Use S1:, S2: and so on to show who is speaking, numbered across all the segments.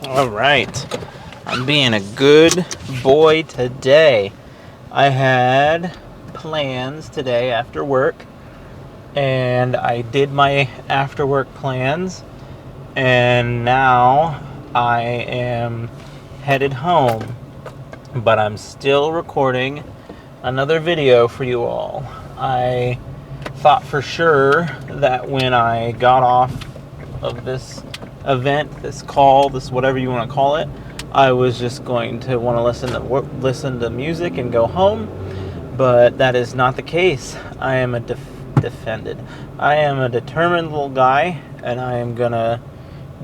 S1: All right. I'm being a good boy today. I had plans today after work, and I did my after work plans, and now I am headed home, but I'm still recording another video for you all. I thought for sure that when I got off of this event, this call, this whatever you want to call it, I was just going to want to listen to music and go home, but that is not the case. I am a I am a determined little guy, and I am gonna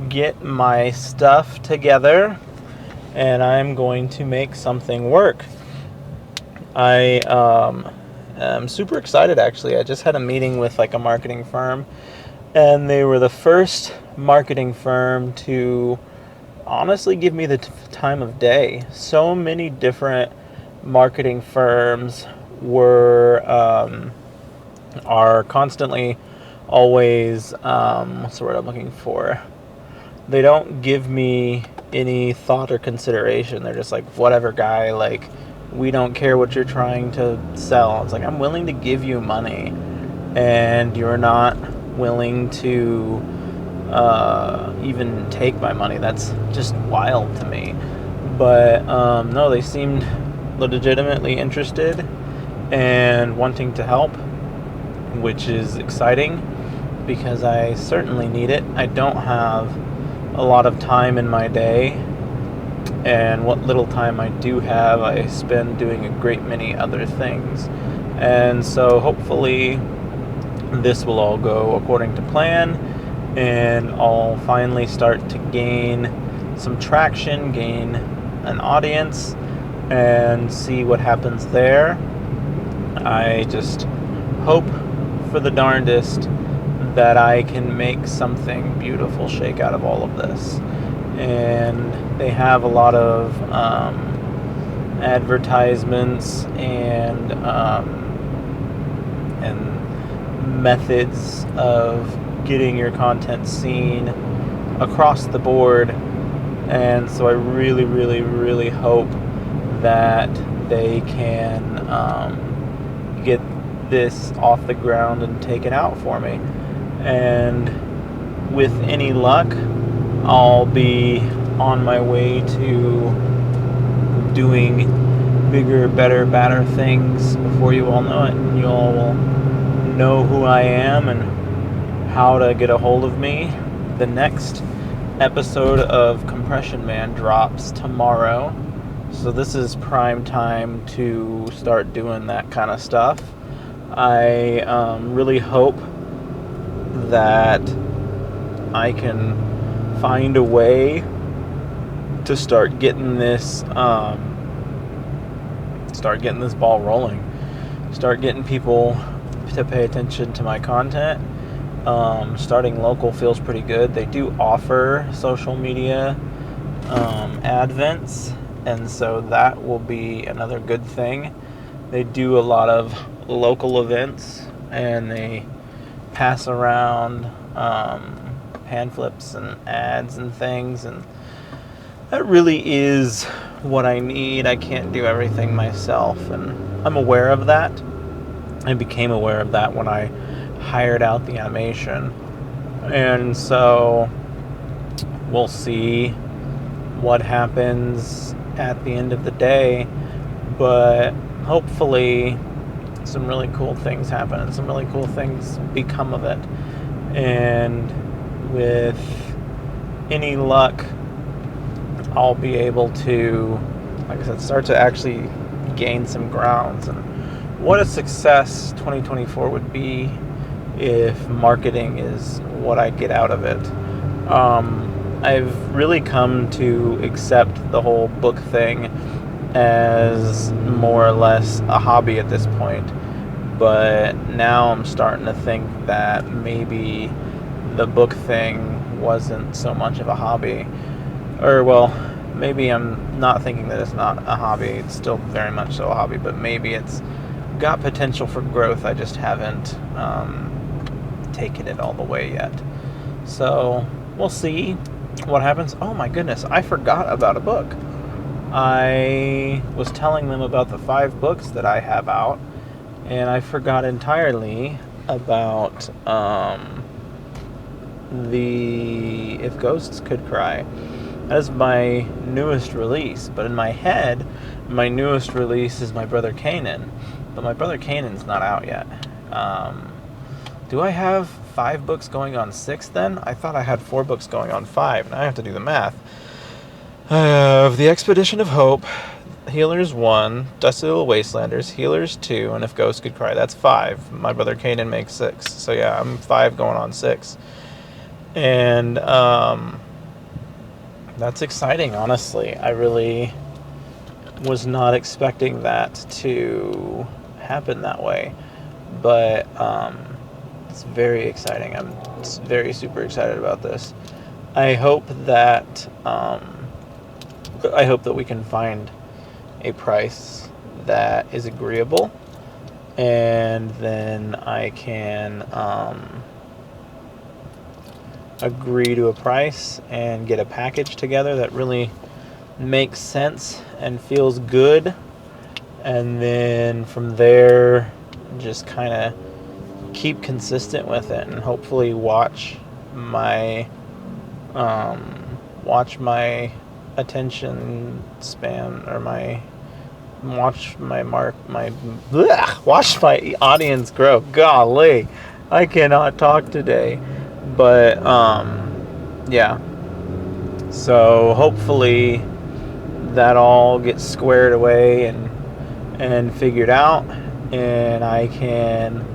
S1: get my stuff together, and I'm going to make something work. I am super excited actually. I just had a meeting with like a marketing firm, and they were the first marketing firm to honestly give me the time of day. So many different marketing firms are constantly always what's the word I'm looking for? They don't give me any thought or consideration. They're just like, whatever, guy, like, we don't care what you're trying to sell. It's like, I'm willing to give you money, and you're not willing to even take my money. That's just wild to me. But no, they seemed legitimately interested and wanting to help, which is exciting because I certainly need it. I don't have a lot of time in my day, and what little time I do have, I spend doing a great many other things. And so hopefully this will all go according to plan, and I'll finally start to gain some traction, gain an audience, and see what happens there. I just hope for the darndest that I can make something beautiful shake out of all of this. And they have a lot of advertisements and methods of getting your content seen across the board. And so I really, really, really hope that they can get this off the ground and take it out for me. And with any luck, I'll be on my way to doing bigger, better, badder things before you all know it. And you all will know who I am and how to get a hold of me. The next episode of Compression Man drops tomorrow, so this is prime time to start doing that kind of stuff. I really hope that I can find a way to start getting this ball rolling, start getting people to pay attention to my content. Starting local feels pretty good. They do offer social media advents, and so that will be another good thing. They do a lot of local events, and they pass around hand flips and ads and things, and that really is what I need. I can't do everything myself, and I'm aware of that. I became aware of that when I hired out the animation, and so we'll see what happens at the end of the day, but hopefully some really cool things happen and some really cool things become of it. And with any luck, I'll be able to, like I said, start to actually gain some grounds. And what a success 2024 would be if marketing is what I get out of it. I've really come to accept the whole book thing as more or less a hobby at this point, but now I'm starting to think that maybe the book thing wasn't so much of a hobby. Or, well, maybe I'm not thinking that it's not a hobby. It's still very much so a hobby, but maybe it's got potential for growth. I just haven't taken it all the way yet. So we'll see. what happens? Oh my goodness, I forgot about a book. I was telling them about the 5 books that I have out, and I forgot entirely about the If Ghosts Could Cry. That is my newest release, but in my head, my newest release is My Brother Kanan, but My Brother Kanan's not out yet. Do I have 5 books going on 6 then? I thought I had 4 books going on 5, and I have to do the math. I have The Expedition of Hope, Healers 1, Dusty Little Wastelanders, Healers 2, and If Ghosts Could Cry. That's 5. My Brother Kanan makes 6. So yeah, I'm 5 going on 6. And that's exciting, honestly. I really was not expecting that to happen that way. But it's very exciting. I'm very super excited about this. I hope that we can find a price that is agreeable, and then I can agree to a price and get a package together that really makes sense and feels good, and then from there just kind of keep consistent with it, and hopefully watch my attention span, or watch my audience grow. Golly, I cannot talk today. But yeah, so hopefully that all gets squared away and figured out, and I can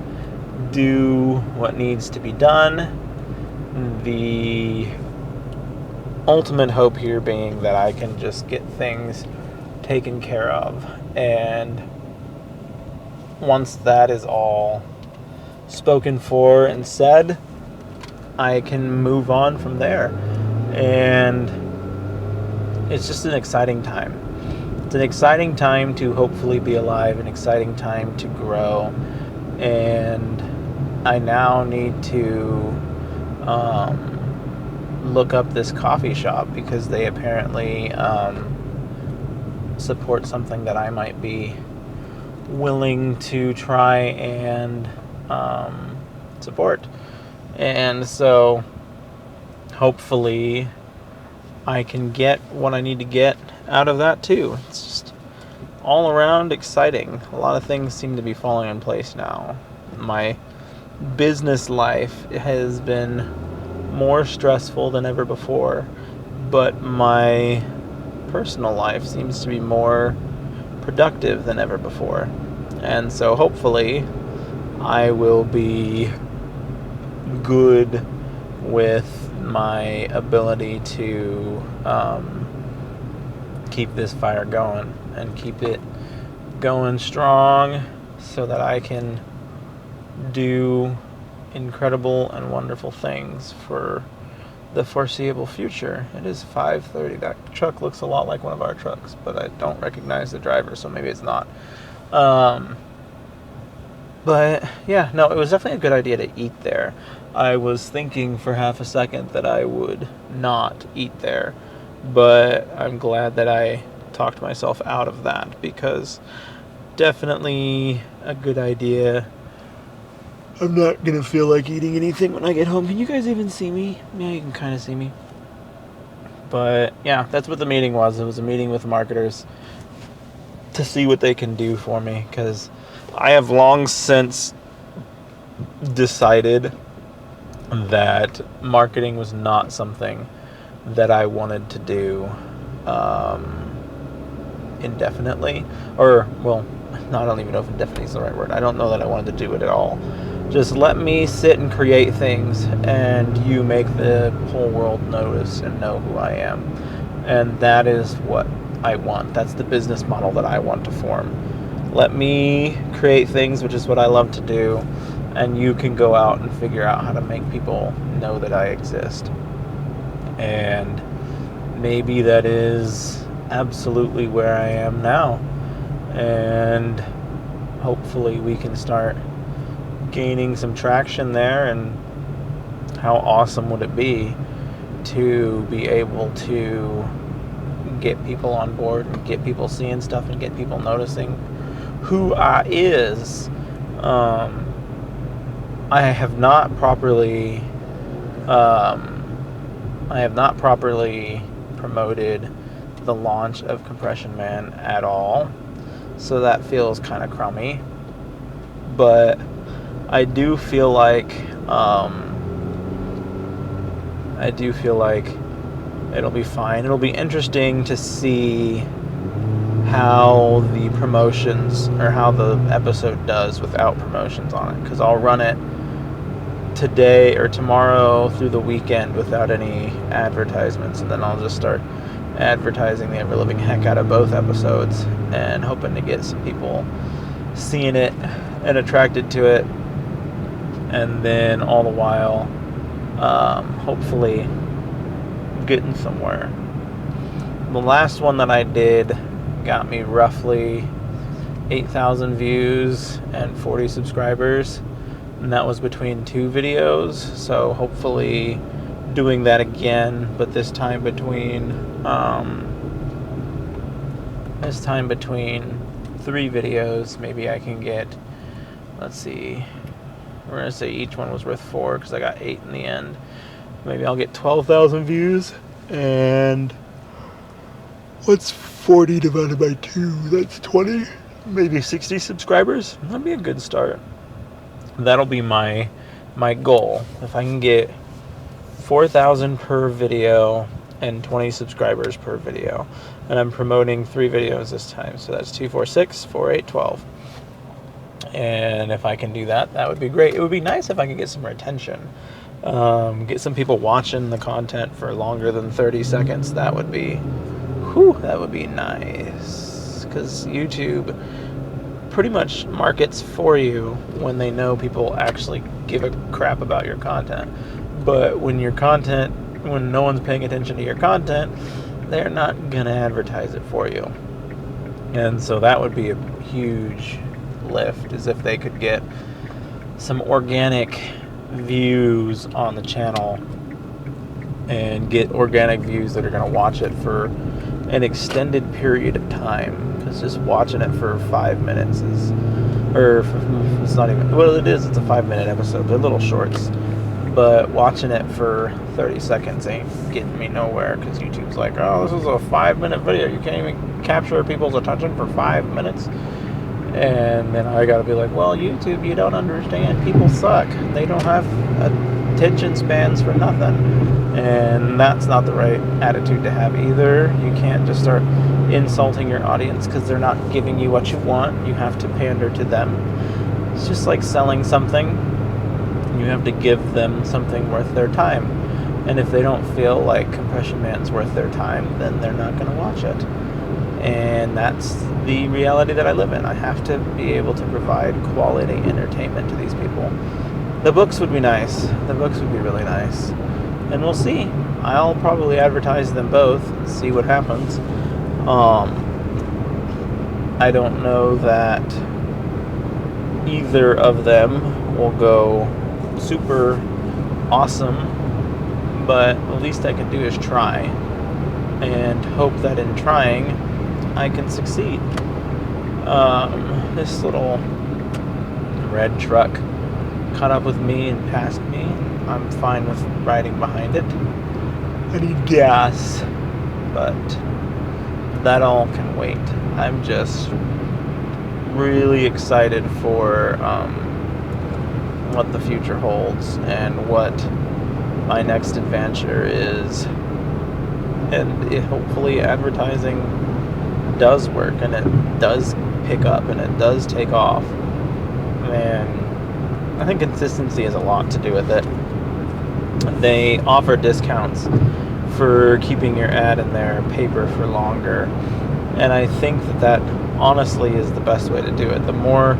S1: do what needs to be done. The ultimate hope here being that I can just get things taken care of, and once that is all spoken for and said, I can move on from there. And it's just an exciting time. It's an exciting time to hopefully be alive, an exciting time to grow, and I now need to look up this coffee shop, because they apparently support something that I might be willing to try and support. And so hopefully I can get what I need to get out of that too. It's just all around exciting. A lot of things seem to be falling in place now. My business life has been more stressful than ever before, but my personal life seems to be more productive than ever before. And so hopefully I will be good with my ability to keep this fire going and keep it going strong, so that I can do incredible and wonderful things for the foreseeable future. It is 5:30. That truck looks a lot like one of our trucks, but I don't recognize the driver, so maybe it's not. But yeah, no, it was definitely a good idea to eat there. I was thinking for half a second that I would not eat there, but I'm glad that I talked myself out of that, because definitely a good idea. I'm not gonna feel like eating anything when I get home. Can you guys even see me? Yeah, you can kind of see me. But yeah, that's what the meeting was. It was a meeting with marketers to see what they can do for me, because I have long since decided that marketing was not something that I wanted to do indefinitely. Or, well, I don't even know if indefinitely is the right word. I don't know that I wanted to do it at all. Just let me sit and create things, and you make the whole world notice and know who I am. And that is what I want. That's the business model that I want to form. Let me create things, which is what I love to do, and you can go out and figure out how to make people know that I exist. And maybe that is absolutely where I am now. And hopefully we can start gaining some traction there. And how awesome would it be to be able to get people on board and get people seeing stuff and get people noticing who I is. I have not properly promoted the launch of Compression Man at all, so that feels kind of crummy. But I do feel like it'll be fine. It'll be interesting to see how the promotions, or how the episode does without promotions on it, because I'll run it today or tomorrow through the weekend without any advertisements, and then I'll just start advertising the ever-living heck out of both episodes and hoping to get some people seeing it and attracted to it, and then all the while hopefully getting somewhere. The last one that I did got me roughly 8,000 views and 40 subscribers, and that was between 2 videos. So hopefully doing that again, but this time between 3 videos, maybe I can get, let's see, we're gonna say each one was worth 4 because I got 8 in the end. Maybe I'll get 12,000 views, and what's 40 divided by 2? That's 20. Maybe 60 subscribers. That'd be a good start. That'll be my goal. If I can get 4,000 per video and 20 subscribers per video, and I'm promoting 3 videos this time, so that's 2, 4, 6, 4, 8, 12. And if I can do that, that would be great. It would be nice if I could get some retention. Get some people watching the content for longer than 30 seconds. That would be nice. Because YouTube pretty much markets for you when they know people actually give a crap about your content. But when no one's paying attention to your content, they're not gonna advertise it for you. And so that would be a huge lift, is if they could get some organic views on the channel and get organic views that are going to watch it for an extended period of time, because just watching it for 5 minutes is, or it's not even, well, it is, it's a 5-minute episode, they're little shorts, but watching it for 30 seconds ain't getting me nowhere, because YouTube's like, oh, this is a 5-minute video, you can't even capture people's attention for 5 minutes. And then I gotta be like, well, YouTube, you don't understand. People suck. They don't have attention spans for nothing. And that's not the right attitude to have either. You can't just start insulting your audience because they're not giving you what you want. You have to pander to them. It's just like selling something. You have to give them something worth their time. And if they don't feel like Compression Man's worth their time, then they're not gonna watch it. And that's the reality that I live in. I have to be able to provide quality entertainment to these people. The books would be nice. The books would be really nice. And we'll see. I'll probably advertise them both and see what happens. I don't know that either of them will go super awesome, but the least I can do is try and hope that in trying I can succeed. This little red truck caught up with me and passed me. I'm fine with riding behind it. I need gas, but that all can wait. I'm just really excited for what the future holds and what my next adventure is. And hopefully advertising does work and it does pick up and it does take off. And I think consistency has a lot to do with it. They offer discounts for keeping your ad in their paper for longer, and I think that honestly is the best way to do it. The more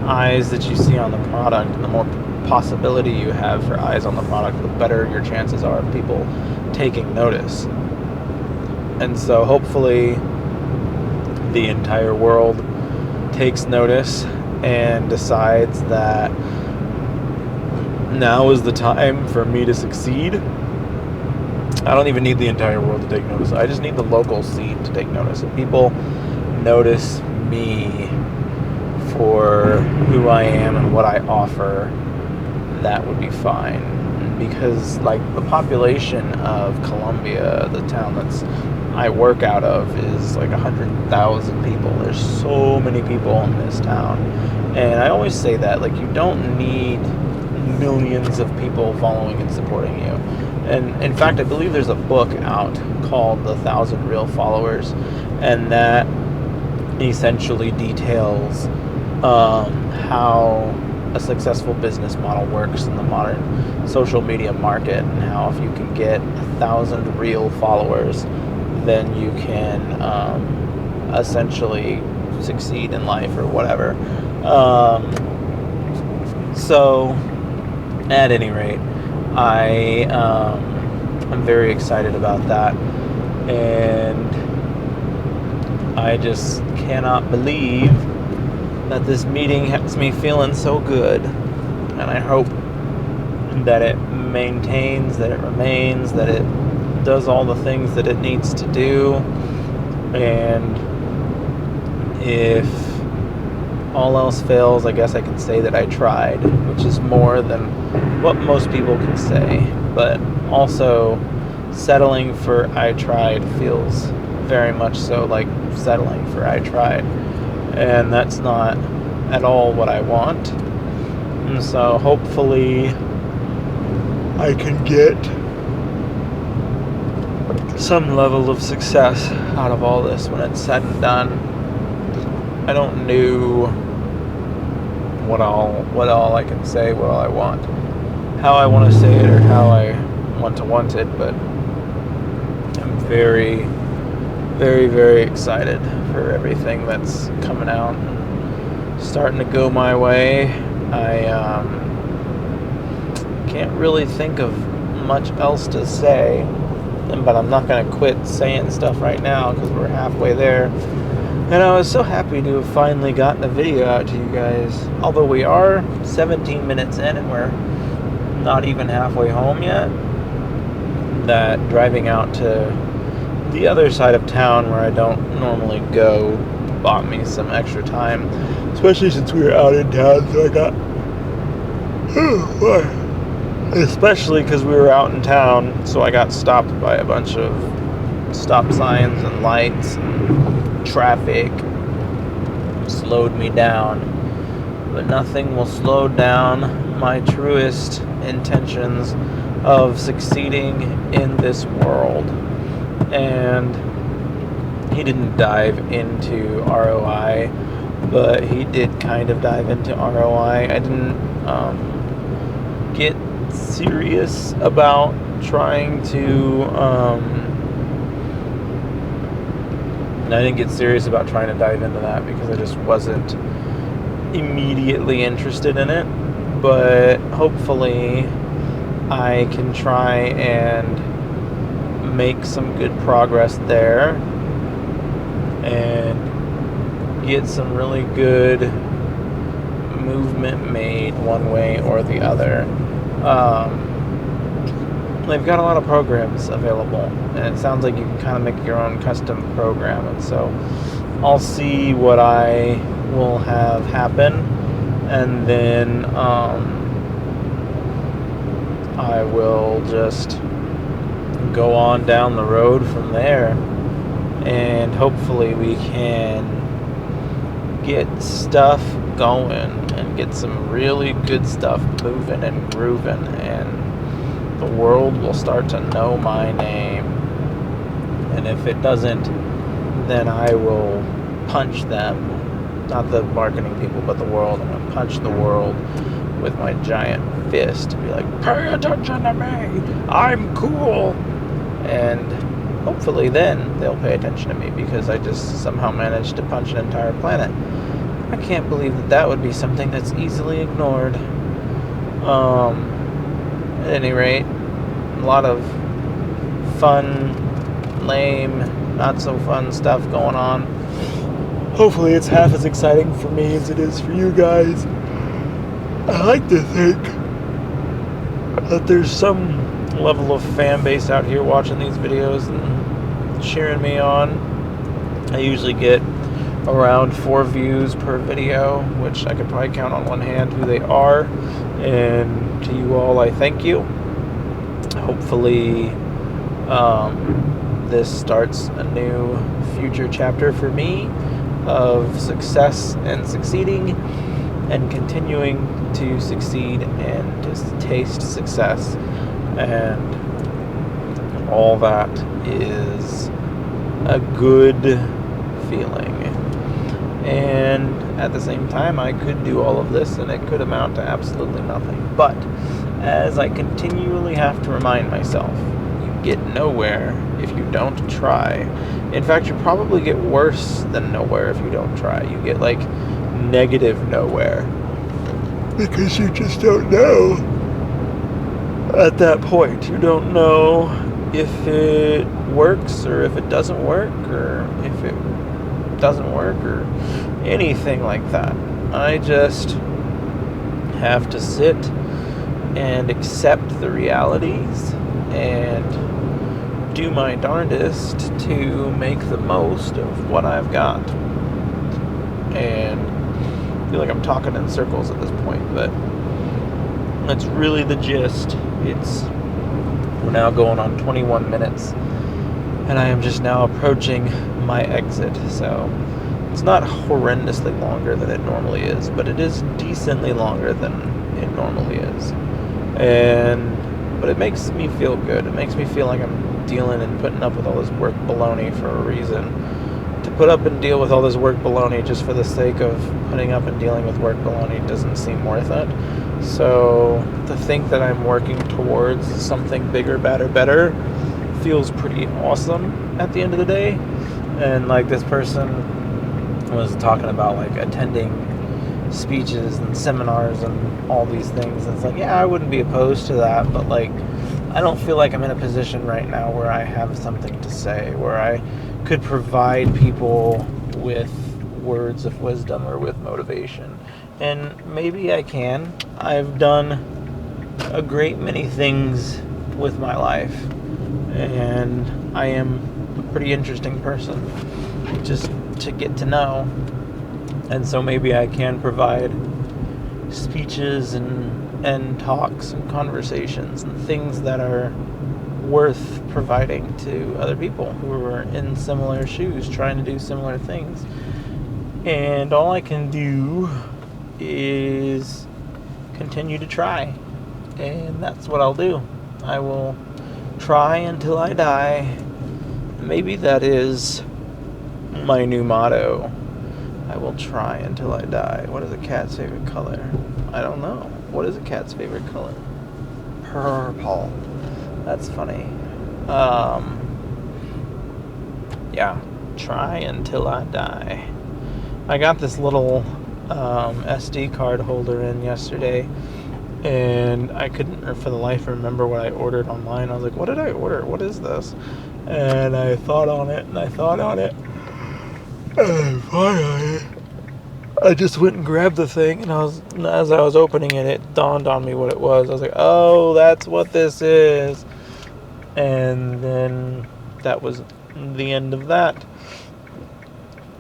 S1: eyes that you see on the product and the more possibility you have for eyes on the product, the better your chances are of people taking notice. And so hopefully the entire world takes notice and decides that now is the time for me to succeed, I don't even need the entire world to take notice. I just need the local scene to take notice. If people notice me for who I am and what I offer, that would be fine. Because like the population of Columbia, the town that's I work out of, is like 100,000 people. There's so many people in this town. And I always say that, like, you don't need millions of people following and supporting you. And in fact, I believe there's a book out called The 1,000 Real Followers, and that essentially details how a successful business model works in the modern social media market, and how if you can get 1,000 real followers, then you can essentially succeed in life or whatever. So, at any rate, I'm very excited about that, and I just cannot believe that this meeting has me feeling so good, and I hope that it maintains, that it remains, that it does all the things that it needs to do. And if all else fails, I guess I can say that I tried, which is more than what most people can say. But also, settling for I tried feels very much so like settling for I tried, and that's not at all what I want. And so hopefully I can get some level of success out of all this when it's said and done. I don't know what all I can say, what all I want, how I want to say it, or how I want it, but I'm very, very, very excited for everything that's coming out and starting to go my way. I can't really think of much else to say, but I'm not going to quit saying stuff right now because we're halfway there. And I was so happy to have finally gotten a video out to you guys. Although we are 17 minutes in and we're not even halfway home yet, that driving out to the other side of town where I don't normally go bought me some extra time, especially since we were out in town. So I got, especially because we were out in town, so I got stopped by a bunch of stop signs and lights and traffic. Slowed me down, but nothing will slow down my truest intentions of succeeding in this world. And he didn't dive into ROI, but he did kind of dive into ROI. I didn't get serious about trying to dive into that because I just wasn't immediately interested in it. But hopefully I can try and make some good progress there and get some really good movement made one way or the other. They've got a lot of programs available, and it sounds like you can kind of make your own custom program, and so I'll see what I will have happen, and then I will just go on down the road from there, and hopefully we can get stuff going and get some really good stuff moving and grooving, and the world will start to know my name. And if it doesn't, then I will punch them, not the marketing people, but the world. I'm going to punch the world with my giant fist to be like, pay attention to me, I'm cool. And hopefully then they'll pay attention to me because I just somehow managed to punch an entire planet. I can't believe that would be something that's easily ignored. At any rate, a lot of fun, lame, not so fun stuff going on. Hopefully it's half as exciting for me as it is for you guys. I like to think that there's some level of fan base out here watching these videos and cheering me on. I usually get around 4 views per video, which I could probably count on one hand who they are. And to you all, I thank you. Hopefully, this starts a new future chapter for me of success and succeeding and continuing to succeed and to taste success. And all that is a good feeling. And at the same time, I could do all of this and it could amount to absolutely nothing. But as I continually have to remind myself, you get nowhere if you don't try. In fact, you probably get worse than nowhere if you don't try. You get like negative nowhere, because you just don't know at that point. You don't know if it works or if it doesn't work or if it doesn't work or anything like that. I just have to sit and accept the realities and do my darndest to make the most of what I've got. And I feel like I'm talking in circles at this point, but that's really the gist. We're now going on 21 minutes, and I am just now approaching my exit. So it's not horrendously longer than it normally is, but it is decently longer than it normally is. But it makes me feel good. It makes me feel like I'm dealing and putting up with all this work baloney for a reason. To put up and deal with all this work baloney just for the sake of putting up and dealing with work baloney doesn't seem worth it. So to think that I'm working towards something bigger, better feels pretty awesome at the end of the day. And like this person was talking about like attending speeches and seminars and all these things. And it's like, yeah, I wouldn't be opposed to that, but like I don't feel like I'm in a position right now where I have something to say, where I could provide people with words of wisdom or with motivation. And maybe I can. I've done a great many things with my life, and I am a pretty interesting person just to get to know. And so maybe I can provide speeches and talks and conversations and things that are worth providing to other people who are in similar shoes, trying to do similar things. And all I can do is continue to try. And that's what I'll do. I will try until I die. Maybe that is my new motto. I will try until I die. What is a cat's favorite color? I don't know. What is a cat's favorite color? Purple. That's funny. Yeah. Try until I die. I got this little SD card holder in yesterday, and I couldn't for the life remember what I ordered online. I was like, what did I order? What is this? And I thought on it, and finally I just went and grabbed the thing, and as I was opening it, it dawned on me what it was. I was like, oh, that's what this is. And then that was the end of that.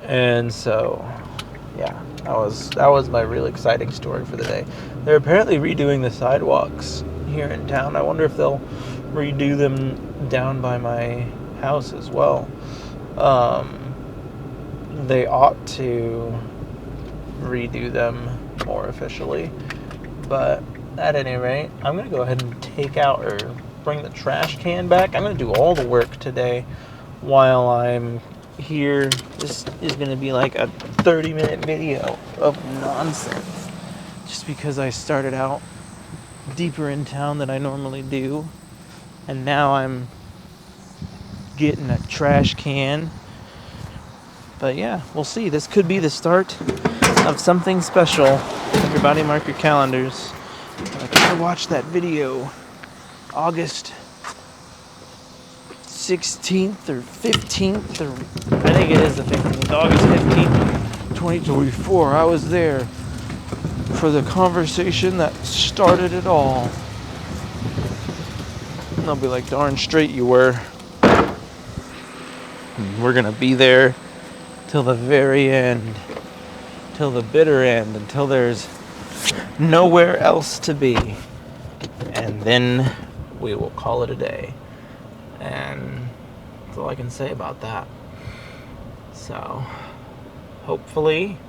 S1: And so, yeah, that was my real exciting story for the day. They're apparently redoing the sidewalks here in town. I wonder if they'll redo them down by my house as well. They ought to redo them more officially. But at any rate, I'm going to go ahead and take out or bring the trash can back. I'm going to do all the work today while I'm here. This is going to be like a 30-minute video of nonsense, just because I started out deeper in town than I normally do, and now I'm getting a trash can. But yeah, we'll see. This could be the start of something special. Everybody mark your calendars. I gotta watch that video August 16th or 15th, or I think it is the 15th, August 15th, 2024. I was there for the conversation that started it all. they'll be like, darn straight you were. And we're going to be there till the very end, till the bitter end, until there's nowhere else to be. And then we will call it a day. And that's all I can say about that. So, hopefully,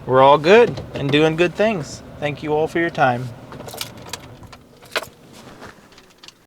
S1: we're all good and doing good things. Thank you all for your time.